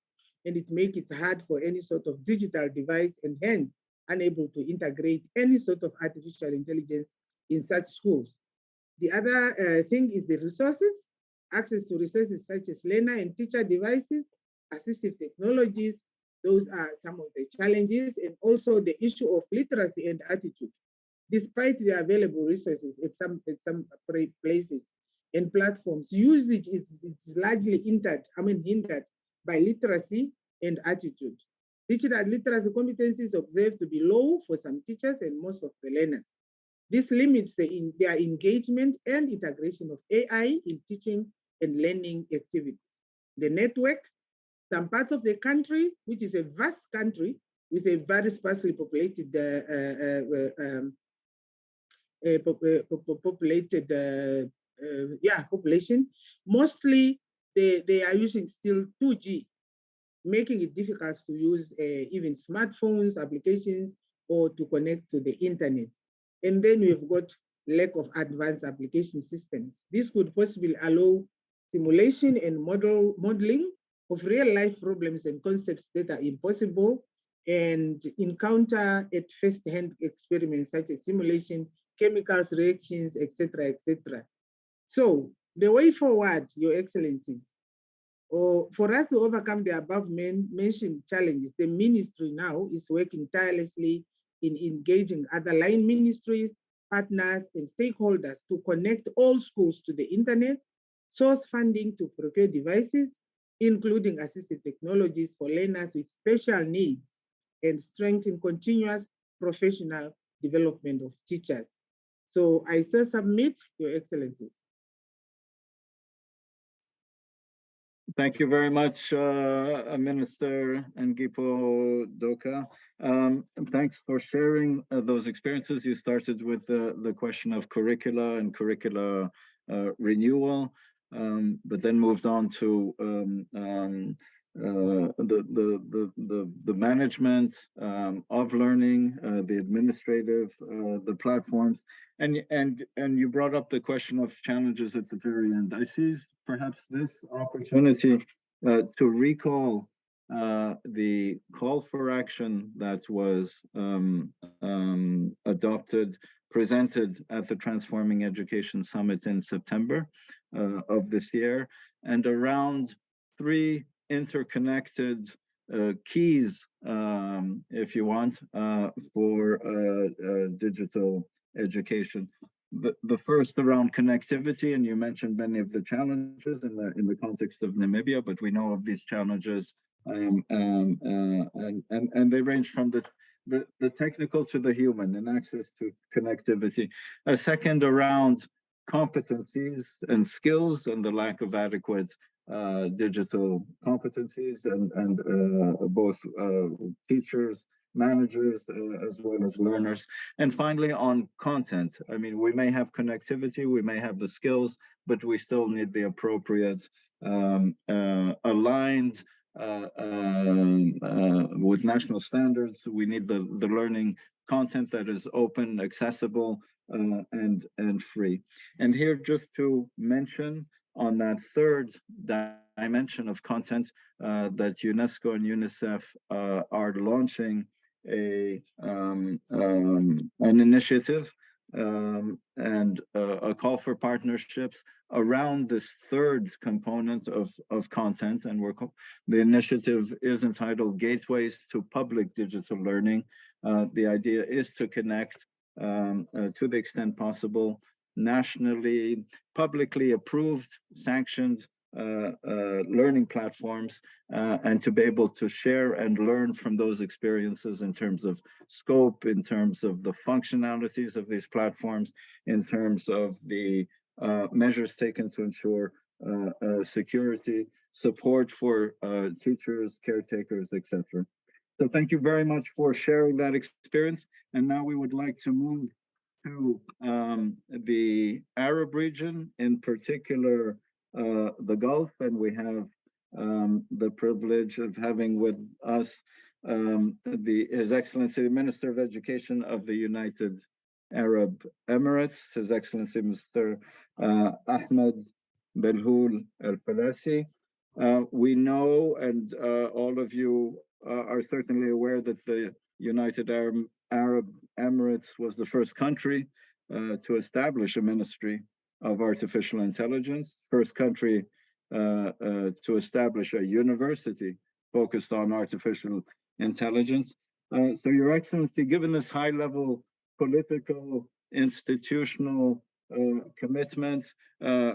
and it makes it hard for any sort of digital device and hence unable to integrate any sort of artificial intelligence in such schools. The other thing is the resources, access to resources such as learner and teacher devices, assistive technologies. Those are some of the challenges, and also the issue of literacy and attitude. Despite the available resources at some places and platforms, usage is largely hindered by literacy and attitude. Digital literacy competencies observed to be low for some teachers and most of the learners. This limits their engagement and integration of AI in teaching and learning activities. The network, some parts of the country, which is a vast country with a very sparsely populated population, mostly they are using still 2G, making it difficult to use even smartphones, applications, or to connect to the internet. And then we've got lack of advanced application systems. This could possibly allow simulation and modeling of real life problems and concepts that are impossible and encounter at first-hand experiments such as simulation, chemicals, reactions, etc., etc. So the way forward, Your Excellencies, for us to overcome the above mentioned challenges, the ministry now is working tirelessly in engaging other line ministries, partners, and stakeholders to connect all schools to the internet, source funding to procure devices, including assistive technologies for learners with special needs, and strengthen continuous professional development of teachers. So I so submit, Your Excellencies. Thank you very much, Minister Ngipo Doka. Thanks for sharing those experiences. You started with the question of curricula and curricula renewal, but then moved on to the management of learning, the administrative, the platforms, and you brought up the question of challenges at the very end. I seize perhaps this opportunity to recall the call for action that was adopted, presented at the Transforming Education Summit in September of this year, and around 3 interconnected keys, if you want, for digital education. The first around connectivity, and you mentioned many of the challenges in the context of Namibia, but we know of these challenges, and they range from the technical to the human and access to connectivity. A second around competencies and skills and the lack of adequate digital competencies and both teachers, managers, as well as learners. And finally, on content. I mean, we may have connectivity, we may have the skills, but we still need the appropriate aligned with national standards. We need the learning content that is open, accessible, and free. And here, just to mention on that third dimension of content, that UNESCO and UNICEF are launching an initiative and a call for partnerships around this third component of content. And the initiative is entitled Gateways to Public Digital Learning. The idea is to connect, to the extent possible, nationally, publicly approved, sanctioned learning platforms, and to be able to share and learn from those experiences in terms of scope, in terms of the functionalities of these platforms, in terms of the measures taken to ensure security, support for teachers, caretakers, etc. So thank you very much for sharing that experience. And now we would like to move to the Arab region, in particular the Gulf, and we have the privilege of having with us His Excellency the Minister of Education of the United Arab Emirates, His Excellency Mr. Ahmed Belhoul Al Falasi. We know, and all of you are certainly aware, that the United Arab Emirates was the first country to establish a ministry of artificial intelligence, first country to establish a university focused on artificial intelligence. So Your Excellency, given this high-level political, institutional commitment,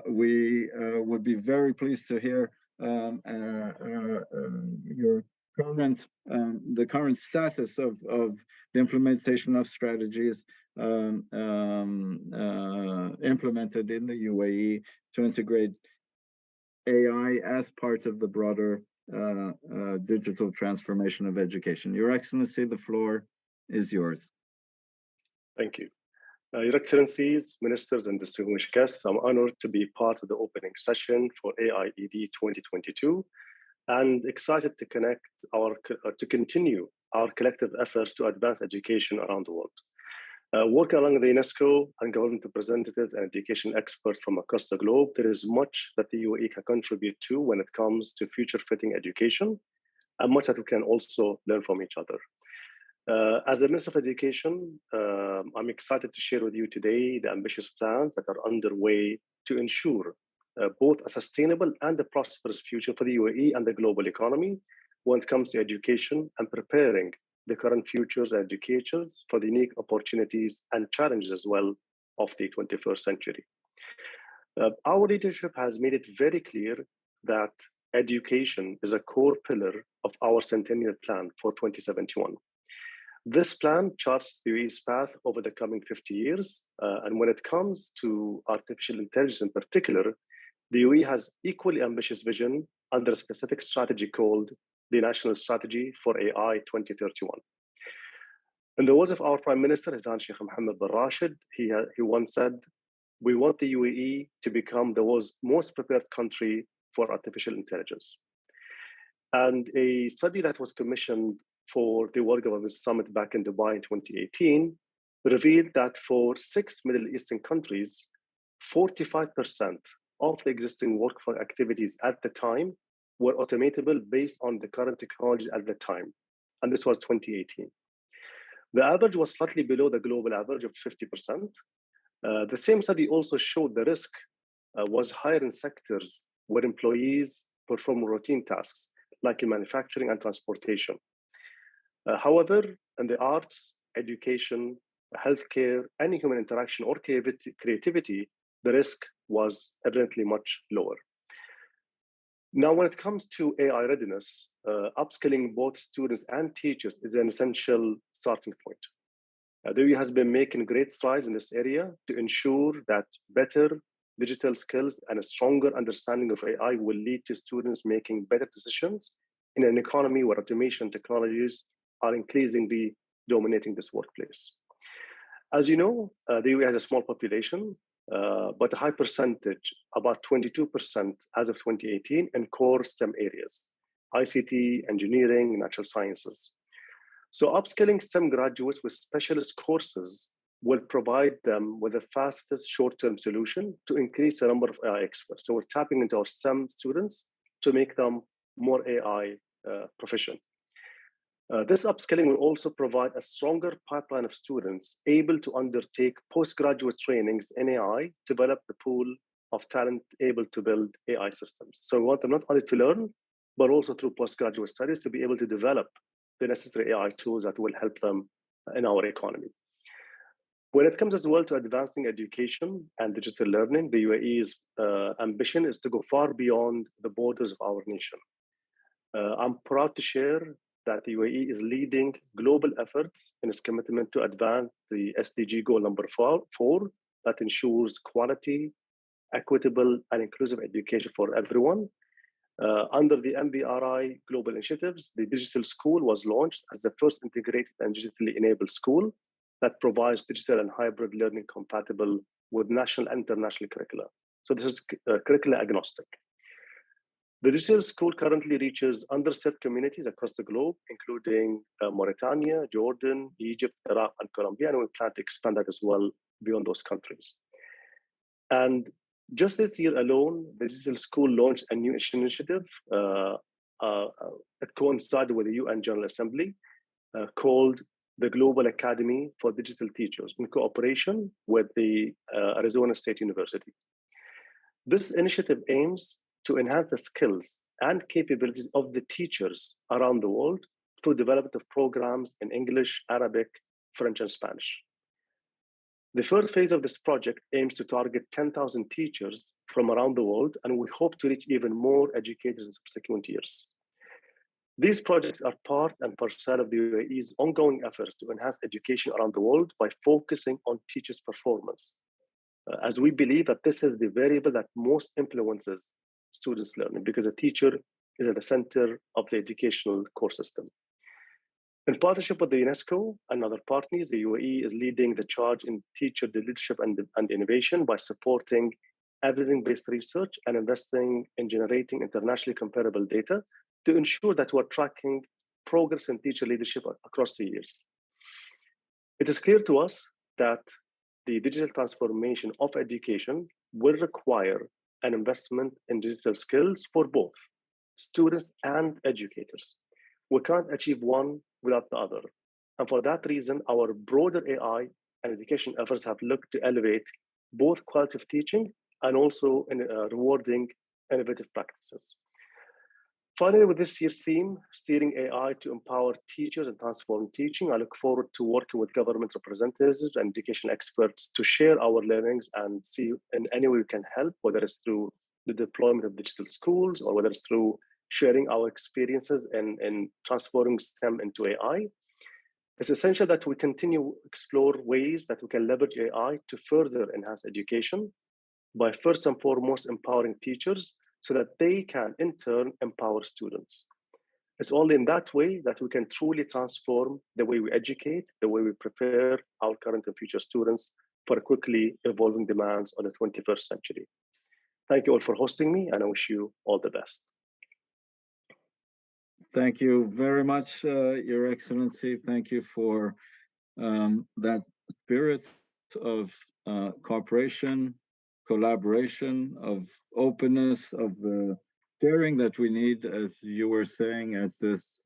we would be very pleased to hear your current, the current status of the implementation of strategies implemented in the UAE to integrate AI as part of the broader digital transformation of education. Your Excellency, the floor is yours. Thank you. Your Excellencies, Ministers, and distinguished guests, I'm honored to be part of the opening session for AIED 2022 and excited to continue our collective efforts to advance education around the world. Working along the UNESCO and government representatives and education experts from across the globe, there is much that the UAE can contribute to when it comes to future-fitting education, and much that we can also learn from each other. As the Minister of Education, I'm excited to share with you today the ambitious plans that are underway to ensure both a sustainable and a prosperous future for the UAE and the global economy when it comes to education and preparing the current futures and educators for the unique opportunities and challenges as well of the 21st century. Our leadership has made it very clear that education is a core pillar of our centennial plan for 2071. This plan charts the UAE's path over the coming 50 years. And when it comes to artificial intelligence in particular, the UAE has equally ambitious vision under a specific strategy called the National Strategy for AI 2031. In the words of our Prime Minister, His Sheikh Mohammed bin Rashid, he once said, "We want the UAE to become the world's most prepared country for artificial intelligence." And a study that was commissioned for the World Government Summit back in Dubai in 2018 revealed that for 6 Middle Eastern countries, 45% of the existing workforce activities at the time were automatable based on the current technology at the time. And this was 2018. The average was slightly below the global average of 50%. The same study also showed the risk was higher in sectors where employees perform routine tasks, like in manufacturing and transportation. However, in the arts, education, healthcare, any human interaction or creativity, the risk was evidently much lower. Now, when it comes to AI readiness, upskilling both students and teachers is an essential starting point. The UAE has been making great strides in this area to ensure that better digital skills and a stronger understanding of AI will lead to students making better decisions in an economy where automation technologies are increasingly dominating this workplace. As you know, the UAE has a small population, but a high percentage, about 22% as of 2018, in core STEM areas, ICT, engineering, natural sciences. So upskilling STEM graduates with specialist courses will provide them with the fastest short-term solution to increase the number of AI experts. So we're tapping into our STEM students to make them more AI proficient. This upskilling will also provide a stronger pipeline of students able to undertake postgraduate trainings in AI to develop the pool of talent able to build AI systems. So we want them not only to learn, but also through postgraduate studies to be able to develop the necessary AI tools that will help them in our economy. When it comes as well to advancing education and digital learning, the UAE's ambition is to go far beyond the borders of our nation. I'm proud to share that the UAE is leading global efforts in its commitment to advance the SDG goal number 4 that ensures quality, equitable, and inclusive education for everyone. Under the MBRI global initiatives, the digital school was launched as the first integrated and digitally enabled school that provides digital and hybrid learning compatible with national and international curricula. So this is curricula agnostic. The digital school currently reaches underserved communities across the globe, including Mauritania, Jordan, Egypt, Iraq, and Colombia, and we plan to expand that as well beyond those countries. And just this year alone, the digital school launched a new initiative that coincided with the UN General Assembly called the Global Academy for Digital Teachers in cooperation with the Arizona State University. This initiative aims to enhance the skills and capabilities of the teachers around the world through development of programs in English, Arabic, French, and Spanish. The first phase of this project aims to target 10,000 teachers from around the world, and we hope to reach even more educators in subsequent years. These projects are part and parcel of the UAE's ongoing efforts to enhance education around the world by focusing on teachers' performance, as we believe that this is the variable that most influences students' learning, because a teacher is at the center of the educational core system. In partnership with the UNESCO and other partners, the UAE is leading the charge in teacher leadership and innovation by supporting evidence-based research and investing in generating internationally comparable data to ensure that we're tracking progress in teacher leadership across the years. It is clear to us that the digital transformation of education will require an investment in digital skills for both students and educators. We can't achieve one without the other. And for that reason, our broader AI and education efforts have looked to elevate both quality of teaching and also in rewarding innovative practices. Finally, with this year's theme, steering AI to empower teachers and transform teaching, I look forward to working with government representatives and education experts to share our learnings and see in any way we can help, whether it's through the deployment of digital schools or whether it's through sharing our experiences in transforming STEM into AI. It's essential that we continue to explore ways that we can leverage AI to further enhance education by first and foremost empowering teachers so that they can in turn empower students. It's only in that way that we can truly transform the way we educate, the way we prepare our current and future students for quickly evolving demands of the 21st century. Thank you all for hosting me, and I wish you all the best. Thank you very much, Your Excellency. Thank you for that spirit of cooperation, collaboration, of openness, of the sharing that we need, as you were saying, at this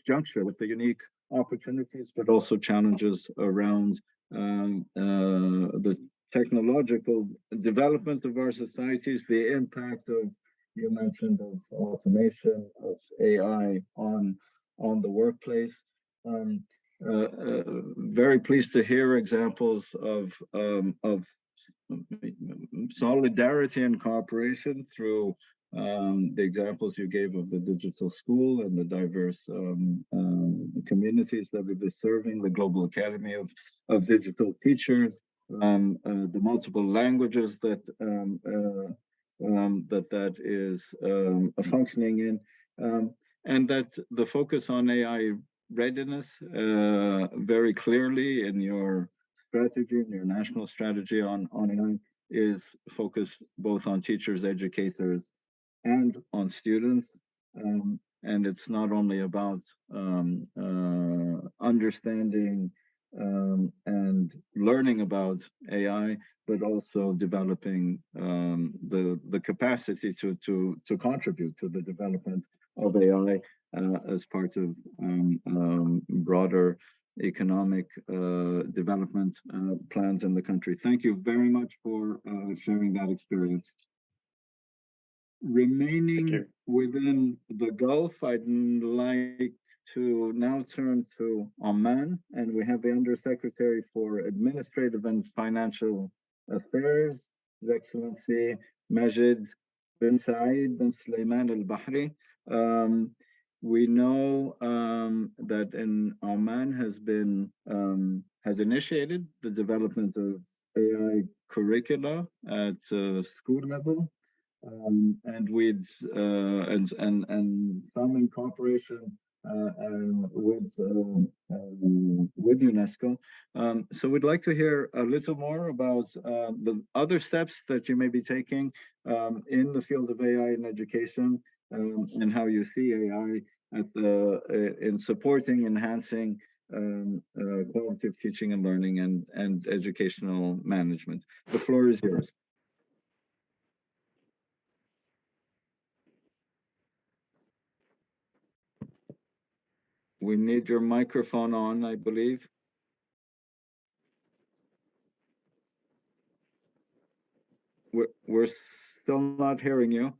juncture with the unique opportunities, but also challenges around the technological development of our societies, the impact of, you mentioned, of automation, of AI on the workplace. Very pleased to hear examples of solidarity and cooperation through the examples you gave of the digital school and the diverse communities that we've been serving, the Global Academy of Digital Teachers, the multiple languages that that is functioning in, and that the focus on AI readiness very clearly in your strategy, in your national strategy on AI, is focused both on teachers, educators, and on students. And it's not only about understanding and learning about AI, but also developing the capacity to contribute to the development of AI as part of broader economic development plans in the country. Thank you very much for sharing that experience. Remaining within the Gulf, I'd like to now turn to Oman, and we have the Undersecretary for Administrative and Financial Affairs, His Excellency Majid bin Saeed bin Sulaiman Al Bahri. We know that in Oman has initiated the development of AI curricula at school level. And some in cooperation with UNESCO. So we'd like to hear a little more about the other steps that you may be taking in the field of AI in education, and how you see AI in supporting, enhancing quality of teaching and learning and educational management. The floor is yours. We need your microphone on, I believe. We're still not hearing you.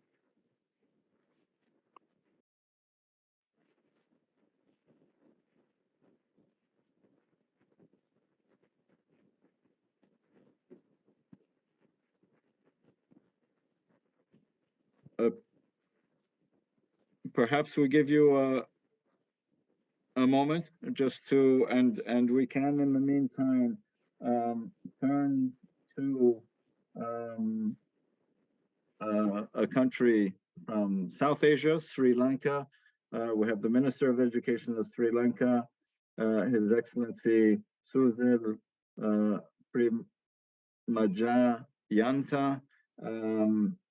Perhaps we give you a moment just to, and we can in the meantime turn to a country from South Asia, Sri Lanka. We have the Minister of Education of Sri Lanka, His Excellency Suzil Primajayanta.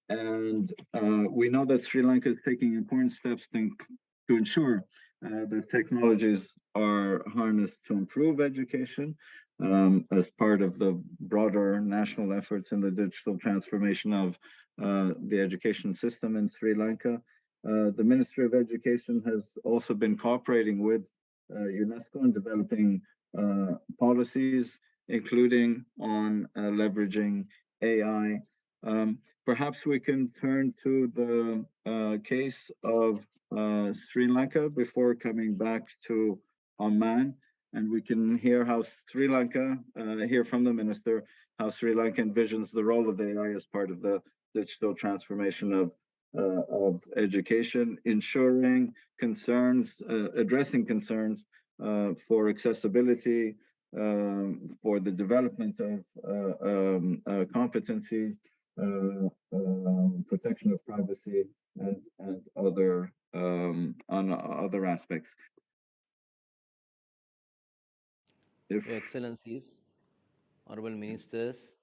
And we know that Sri Lanka is taking important steps to ensure that technologies are harnessed to improve education as part of the broader national efforts in the digital transformation of the education system in Sri Lanka. The Ministry of Education has also been cooperating with UNESCO in developing policies, including on leveraging AI. Perhaps we can turn to the case of Sri Lanka before coming back to Oman, and we can hear how Sri Lanka, hear from the minister, how Sri Lanka envisions the role of AI as part of the digital transformation of education, ensuring concerns, addressing concerns for accessibility, for the development of competencies, protection of privacy, and other on other aspects. Your Excellencies, Honorable Ministers,